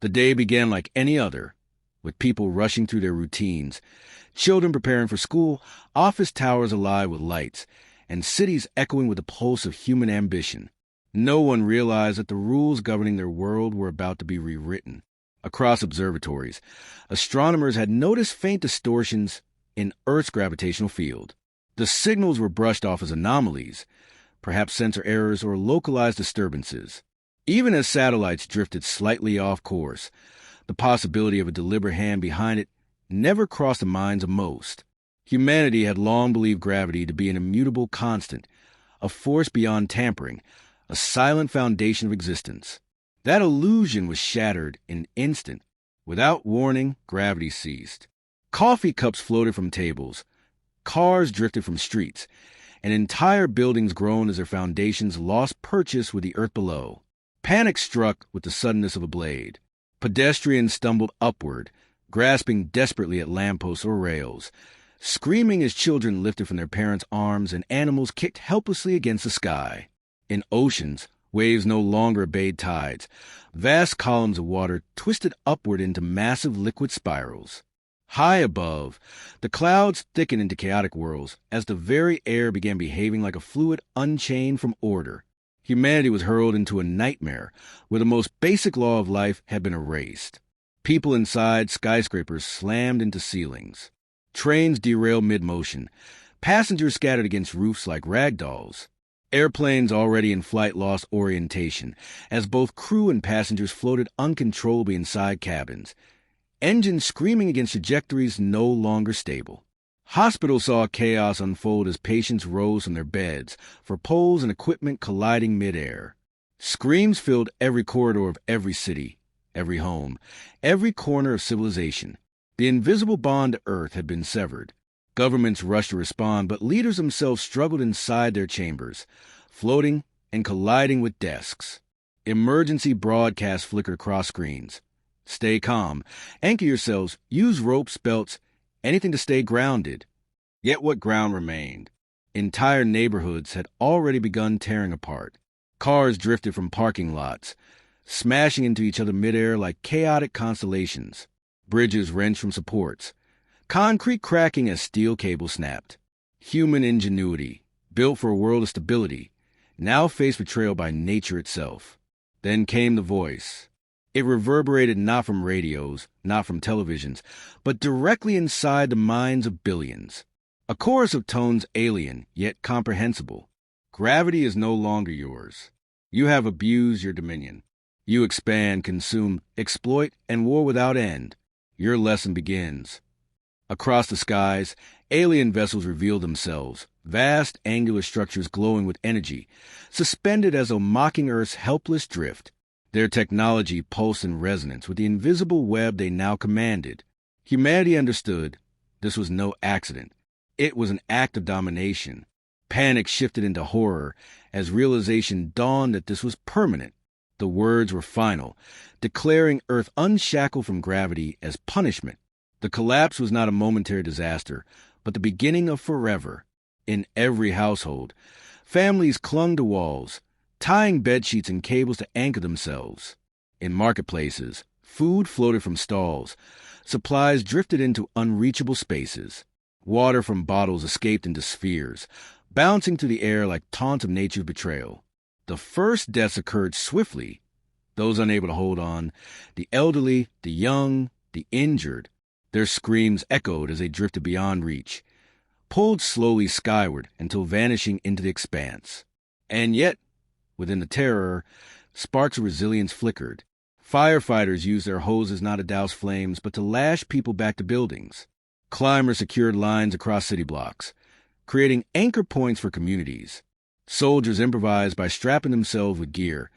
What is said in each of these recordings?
The day began like any other, with people rushing through their routines, children preparing for school, office towers alive with lights, and cities echoing with the pulse of human ambition. No one realized that the rules governing their world were about to be rewritten. Across observatories, astronomers had noticed faint distortions in Earth's gravitational field. The signals were brushed off as anomalies, perhaps sensor errors or localized disturbances. Even as satellites drifted slightly off course, the possibility of a deliberate hand behind it never crossed the minds of most. Humanity had long believed gravity to be an immutable constant, a force beyond tampering, a silent foundation of existence. That illusion was shattered in an instant. Without warning, gravity ceased. Coffee cups floated from tables, cars drifted from streets, and entire buildings groaned as their foundations lost purchase with the earth below. Panic struck with the suddenness of a blade. Pedestrians stumbled upward, grasping desperately at lampposts or rails, screaming as children lifted from their parents' arms and animals kicked helplessly against the sky. In oceans, waves no longer obeyed tides. Vast columns of water twisted upward into massive liquid spirals. High above, the clouds thickened into chaotic whirls as the very air began behaving like a fluid unchained from order. Humanity was hurled into a nightmare where the most basic law of life had been erased. People inside skyscrapers slammed into ceilings. Trains derailed mid-motion. Passengers scattered against roofs like rag dolls. Airplanes already in flight lost orientation as both crew and passengers floated uncontrollably inside cabins. Engines screaming against trajectories no longer stable. Hospitals saw chaos unfold as patients rose from their beds, for poles and equipment colliding midair. Screams filled every corridor of every city, every home, every corner of civilization. The invisible bond to Earth had been severed. Governments rushed to respond, but leaders themselves struggled inside their chambers, floating and colliding with desks. Emergency broadcasts flickered across screens. Stay calm. Anchor yourselves. Use ropes, belts, anything to stay grounded. Yet what ground remained? Entire neighborhoods had already begun tearing apart. Cars drifted from parking lots, smashing into each other midair like chaotic constellations. Bridges wrenched from supports. Concrete cracking as steel cables snapped. Human ingenuity, built for a world of stability, now faced betrayal by nature itself. Then came the voice. It reverberated not from radios, not from televisions, but directly inside the minds of billions. A chorus of tones alien, yet comprehensible. Gravity is no longer yours. You have abused your dominion. You expand, consume, exploit, and war without end. Your lesson begins. Across the skies, alien vessels revealed themselves, vast angular structures glowing with energy, suspended as though mocking Earth's helpless drift. Their technology pulsed in resonance with the invisible web they now commanded. Humanity understood this was no accident. It was an act of domination. Panic shifted into horror as realization dawned that this was permanent. The words were final, declaring Earth unshackled from gravity as punishment. The collapse was not a momentary disaster, but the beginning of forever. In every household, families clung to walls, tying bedsheets and cables to anchor themselves. In marketplaces, food floated from stalls. Supplies drifted into unreachable spaces. Water from bottles escaped into spheres, bouncing through the air like taunts of nature's betrayal. The first deaths occurred swiftly. Those unable to hold on, the elderly, the young, the injured. Their screams echoed as they drifted beyond reach, pulled slowly skyward until vanishing into the expanse. And yet, within the terror, sparks of resilience flickered. Firefighters used their hoses not to douse flames, but to lash people back to buildings. Climbers secured lines across city blocks, creating anchor points for communities. Soldiers improvised by strapping themselves with gear,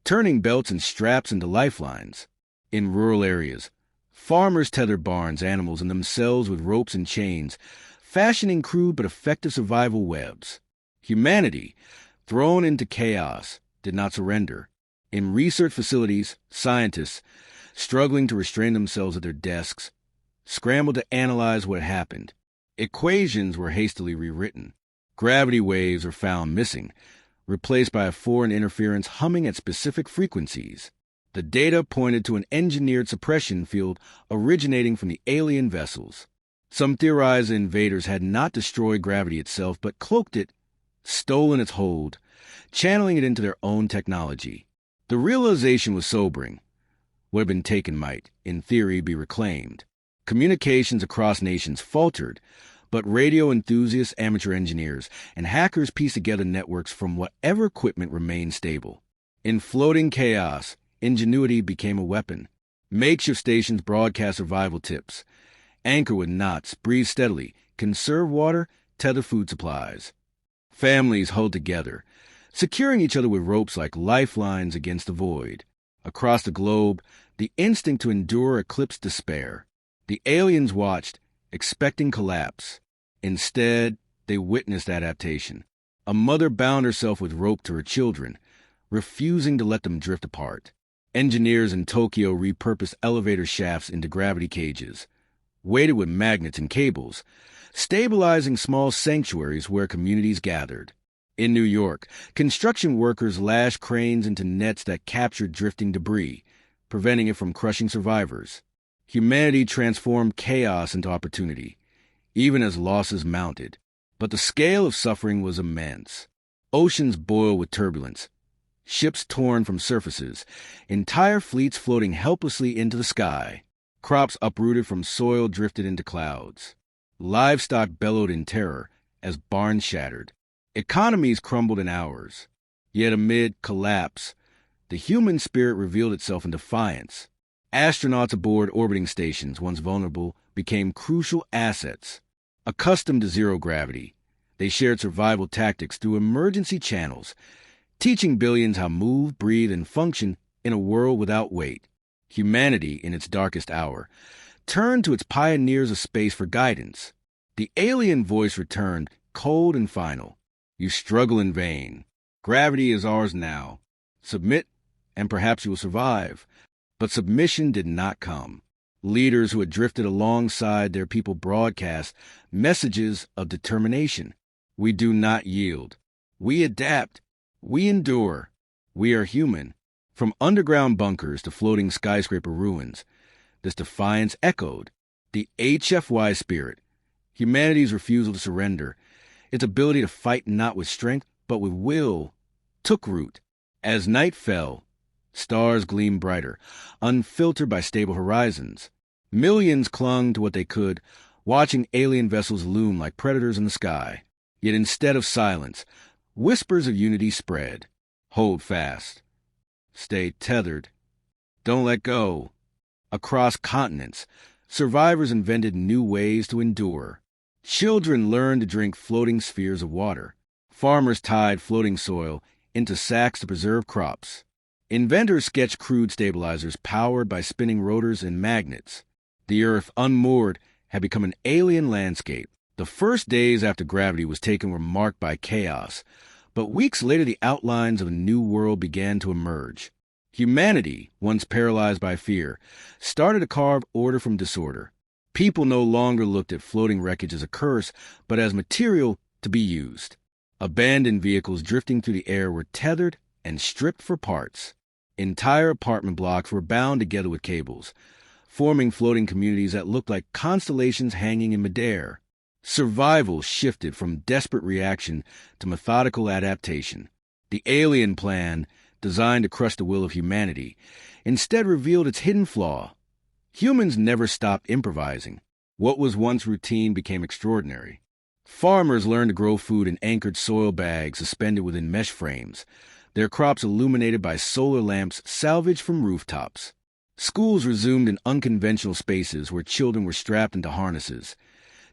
turning belts and straps into lifelines. In rural areas, farmers tethered barns, animals, and themselves with ropes and chains, fashioning crude but effective survival webs. Humanity, thrown into chaos, did not surrender. In research facilities, scientists, struggling to restrain themselves at their desks, scrambled to analyze what happened. Equations were hastily rewritten. Gravity waves were found missing, replaced by a foreign interference humming at specific frequencies. The data pointed to an engineered suppression field originating from the alien vessels. Some theorized the invaders had not destroyed gravity itself, but cloaked it, stolen its hold, channeling it into their own technology. The realization was sobering. What had been taken might, in theory, be reclaimed. Communications across nations faltered, but radio enthusiasts, amateur engineers, and hackers pieced together networks from whatever equipment remained stable. In floating chaos, ingenuity became a weapon. Makeshift stations broadcast survival tips. Anchor with knots, breathe steadily, conserve water, tether food supplies. Families huddled together, securing each other with ropes like lifelines against the void. Across the globe, the instinct to endure eclipsed despair. The aliens watched, expecting collapse. Instead, they witnessed adaptation. A mother bound herself with rope to her children, refusing to let them drift apart. Engineers in Tokyo repurposed elevator shafts into gravity cages, weighted with magnets and cables, stabilizing small sanctuaries where communities gathered. In New York, construction workers lashed cranes into nets that captured drifting debris, preventing it from crushing survivors. Humanity transformed chaos into opportunity, even as losses mounted. But the scale of suffering was immense. Oceans boiled with turbulence, ships torn from surfaces, entire fleets floating helplessly into the sky. Crops uprooted from soil drifted into clouds. Livestock bellowed in terror as barns shattered. Economies crumbled in hours. Yet amid collapse, the human spirit revealed itself in defiance. Astronauts aboard orbiting stations, once vulnerable, became crucial assets. Accustomed to zero gravity, they shared survival tactics through emergency channels, teaching billions how to move, breathe, and function in a world without weight. Humanity, in its darkest hour, turned to its pioneers of space for guidance. The alien voice returned, cold and final. You struggle in vain. Gravity is ours now. Submit, and perhaps you will survive. But submission did not come. Leaders who had drifted alongside their people broadcast messages of determination. We do not yield. We adapt. We endure. We are human. From underground bunkers to floating skyscraper ruins, this defiance echoed. The HFY spirit, humanity's refusal to surrender, its ability to fight not with strength but with will, took root. As night fell, stars gleamed brighter, unfiltered by stable horizons. Millions clung to what they could, watching alien vessels loom like predators in the sky. Yet instead of silence, whispers of unity spread. Hold fast. Stay tethered. Don't let go. Across continents, survivors invented new ways to endure. Children learned to drink floating spheres of water. Farmers tied floating soil into sacks to preserve crops. Inventors sketched crude stabilizers powered by spinning rotors and magnets. The Earth, unmoored, had become an alien landscape. The first days after gravity was taken were marked by chaos, but weeks later the outlines of a new world began to emerge. Humanity, once paralyzed by fear, started to carve order from disorder. People no longer looked at floating wreckage as a curse, but as material to be used. Abandoned vehicles drifting through the air were tethered and stripped for parts. Entire apartment blocks were bound together with cables, forming floating communities that looked like constellations hanging in midair. Survival shifted from desperate reaction to methodical adaptation. The alien plan, designed to crush the will of humanity, instead revealed its hidden flaw. Humans never stopped improvising. What was once routine became extraordinary. Farmers learned to grow food in anchored soil bags suspended within mesh frames, their crops illuminated by solar lamps salvaged from rooftops. Schools resumed in unconventional spaces where children were strapped into harnesses,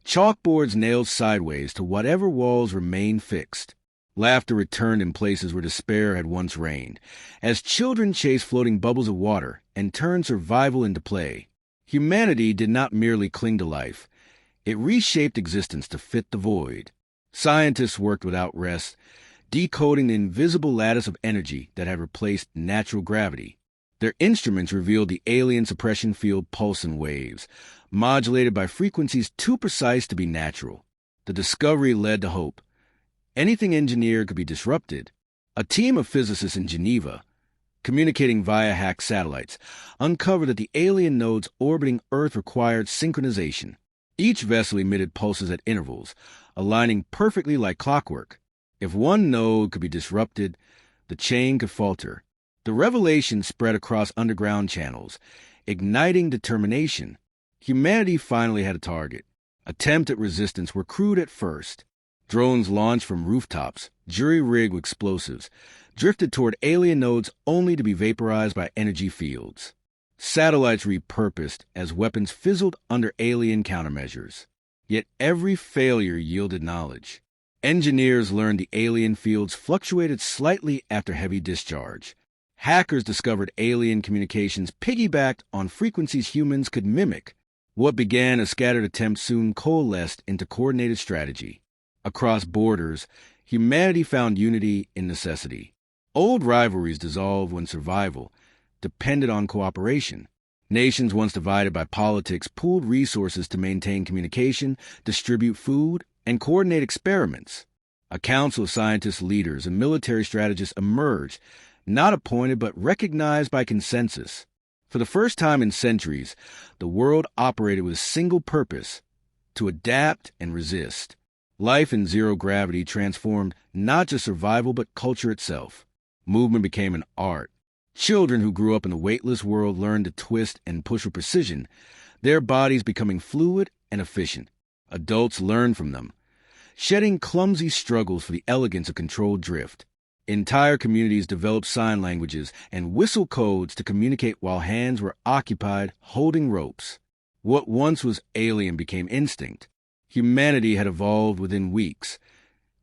chalkboards nailed sideways to whatever walls remained fixed. Laughter returned in places where despair had once reigned, as children chased floating bubbles of water and turned survival into play. Humanity did not merely cling to life. It reshaped existence to fit the void. Scientists worked without rest, decoding the invisible lattice of energy that had replaced natural gravity. Their instruments revealed the alien suppression field pulsing waves, modulated by frequencies too precise to be natural. The discovery led to hope. Anything engineered could be disrupted. A team of physicists in Geneva, communicating via hacked satellites, uncovered that the alien nodes orbiting Earth required synchronization. Each vessel emitted pulses at intervals, aligning perfectly like clockwork. If one node could be disrupted, the chain could falter. The revelation spread across underground channels, igniting determination. Humanity finally had a target. Attempts at resistance were crude at first. Drones launched from rooftops, jury-rigged with explosives, drifted toward alien nodes only to be vaporized by energy fields. Satellites repurposed as weapons fizzled under alien countermeasures. Yet every failure yielded knowledge. Engineers learned the alien fields fluctuated slightly after heavy discharge. Hackers discovered alien communications piggybacked on frequencies humans could mimic. What began as scattered attempts soon coalesced into coordinated strategy. Across borders, humanity found unity in necessity. Old rivalries dissolved when survival depended on cooperation. Nations once divided by politics pooled resources to maintain communication, distribute food, and coordinate experiments. A council of scientists, leaders, and military strategists emerged, not appointed but recognized by consensus. For the first time in centuries, the world operated with a single purpose: to adapt and resist. Life in zero gravity transformed not just survival but culture itself. Movement became an art. Children who grew up in the weightless world learned to twist and push with precision, their bodies becoming fluid and efficient. Adults learned from them, shedding clumsy struggles for the elegance of controlled drift. Entire communities developed sign languages and whistle codes to communicate while hands were occupied holding ropes. What once was alien became instinct. Humanity had evolved within weeks,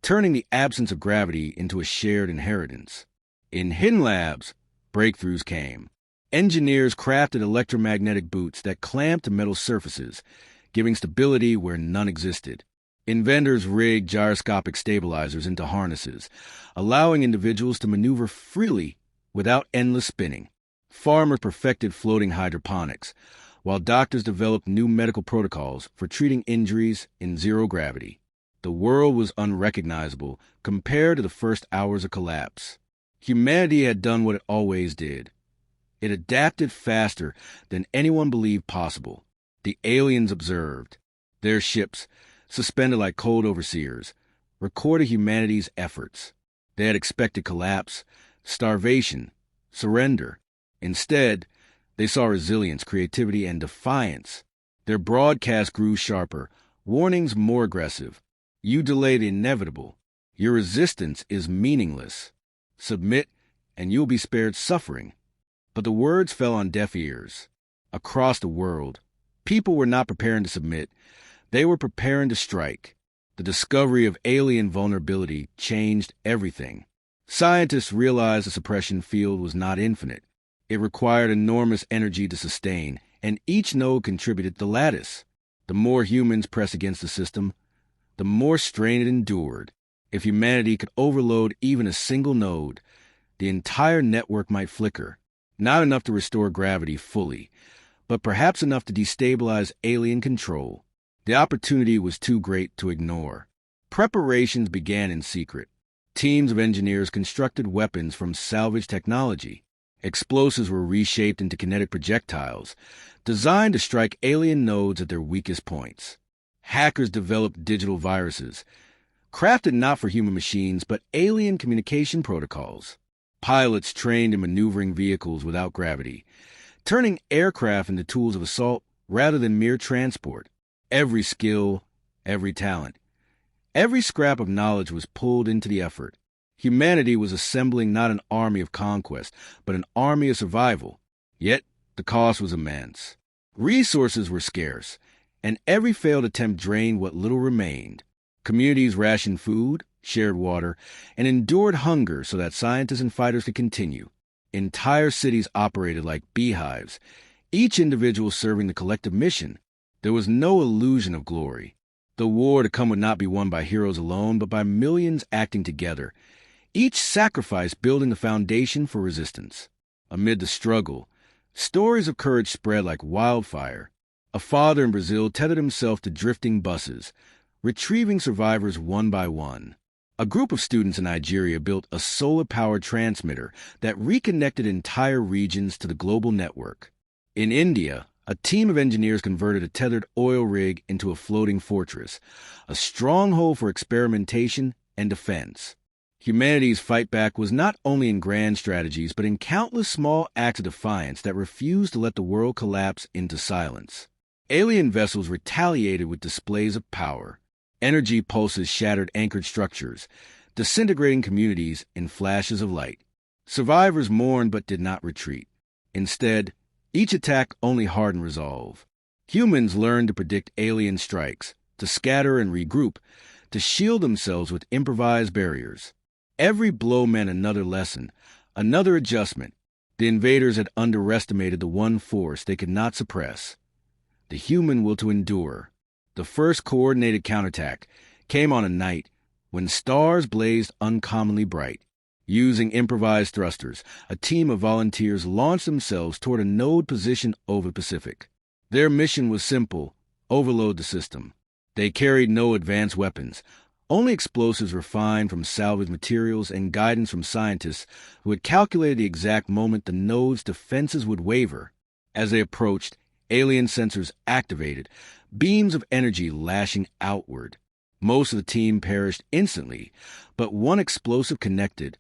turning the absence of gravity into a shared inheritance. In hidden labs, breakthroughs came. Engineers crafted electromagnetic boots that clamped to metal surfaces, giving stability where none existed. Inventors rigged gyroscopic stabilizers into harnesses, allowing individuals to maneuver freely without endless spinning. Farmers perfected floating hydroponics, while doctors developed new medical protocols for treating injuries in zero gravity. The world was unrecognizable compared to the first hours of collapse. Humanity had done what it always did. It adapted faster than anyone believed possible. The aliens observed. Their ships, suspended like cold overseers, recorded humanity's efforts. They had expected collapse, starvation, surrender. Instead, they saw resilience, creativity, and defiance. Their broadcast grew sharper, warnings more aggressive. You delay the inevitable. Your resistance is meaningless. Submit, and you'll be spared suffering. But the words fell on deaf ears. Across the world, people were not preparing to submit. They were preparing to strike. The discovery of alien vulnerability changed everything. Scientists realized the suppression field was not infinite. It required enormous energy to sustain, and each node contributed the lattice. The more humans pressed against the system, the more strain it endured. If humanity could overload even a single node, the entire network might flicker. Not enough to restore gravity fully, but perhaps enough to destabilize alien control. The opportunity was too great to ignore. Preparations began in secret. Teams of engineers constructed weapons from salvaged technology. Explosives were reshaped into kinetic projectiles, designed to strike alien nodes at their weakest points. Hackers developed digital viruses, crafted not for human machines but alien communication protocols. Pilots trained in maneuvering vehicles without gravity, turning aircraft into tools of assault rather than mere transport. Every skill, every talent, every scrap of knowledge was pulled into the effort. Humanity was assembling not an army of conquest, but an army of survival. Yet, the cost was immense. Resources were scarce, and every failed attempt drained what little remained. Communities rationed food, shared water, and endured hunger so that scientists and fighters could continue. Entire cities operated like beehives, each individual serving the collective mission. There was no illusion of glory. The war to come would not be won by heroes alone, but by millions acting together, each sacrifice building the foundation for resistance. Amid the struggle, stories of courage spread like wildfire. A father in Brazil tethered himself to drifting buses, retrieving survivors one by one. A group of students in Nigeria built a solar-powered transmitter that reconnected entire regions to the global network. In India, a team of engineers converted a tethered oil rig into a floating fortress, a stronghold for experimentation and defense. Humanity's fight back was not only in grand strategies, but in countless small acts of defiance that refused to let the world collapse into silence. Alien vessels retaliated with displays of power. Energy pulses shattered anchored structures, disintegrating communities in flashes of light. Survivors mourned but did not retreat. Instead, each attack only hardened resolve. Humans learned to predict alien strikes, to scatter and regroup, to shield themselves with improvised barriers. Every blow meant another lesson, another adjustment. The invaders had underestimated the one force they could not suppress: the human will to endure. The first coordinated counterattack came on a night when stars blazed uncommonly bright. Using improvised thrusters, a team of volunteers launched themselves toward a node positioned over the Pacific. Their mission was simple: overload the system. They carried no advanced weapons, only explosives refined from salvaged materials and guidance from scientists who had calculated the exact moment the node's defenses would waver. As they approached, alien sensors activated, beams of energy lashing outward. Most of the team perished instantly, but one explosive connected,